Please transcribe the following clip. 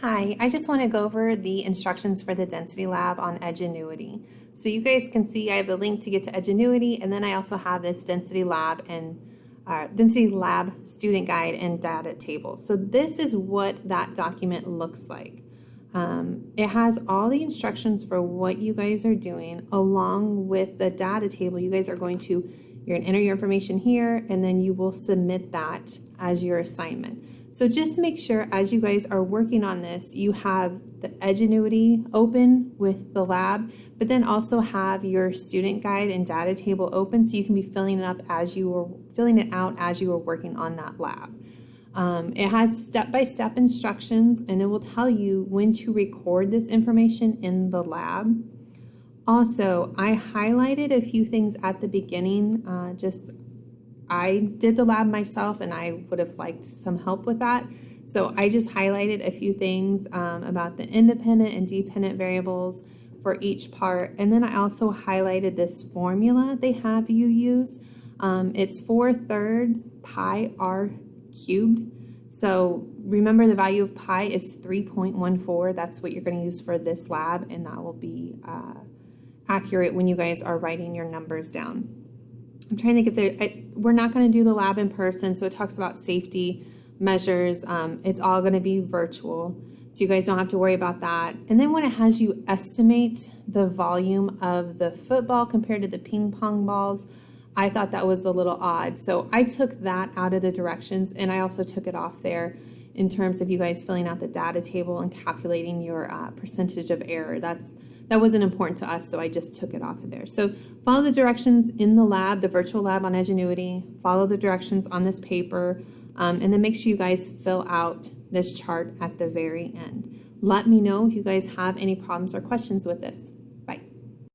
Hi, I just want to go over the instructions for the Density Lab on Edgenuity. So you guys can see I have the link to get to Edgenuity, and then I also have this Density Lab and Density Lab student guide and data table. So this is what that document looks like. It has all the instructions for what you guys are doing along with the data table. You're going to enter your information here, and then you will submit that as your assignment. So just make sure as you guys are working on this, you have the Edgenuity open with the lab, but then also have your student guide and data table open so you can be filling it out as you are working on that lab. It has step-by-step instructions, and it will tell you when to record this information in the lab. Also, I highlighted a few things at the beginning. I did the lab myself, and I would have liked some help with that. So I just highlighted a few things about the independent and dependent variables for each part. And then I also highlighted this formula they have you use. It's 4/3 pi r cubed. So remember, the value of pi is 3.14. That's what you're going to use for this lab, and that will be accurate when you guys are writing your numbers down. I'm trying to think we're not going to do the lab in person, so it talks about safety measures. It's all going to be virtual, so you guys don't have to worry about that. And then when it has you estimate the volume of the football compared to the ping pong balls, I thought that was a little odd. So I took that out of the directions, and I also took it off there in terms of you guys filling out the data table and calculating your percentage of error. That wasn't important to us, so I just took it off of there. So follow the directions in the lab, the virtual lab on Edgenuity, follow the directions on this paper, and then make sure you guys fill out this chart at the very end. Let me know if you guys have any problems or questions with this.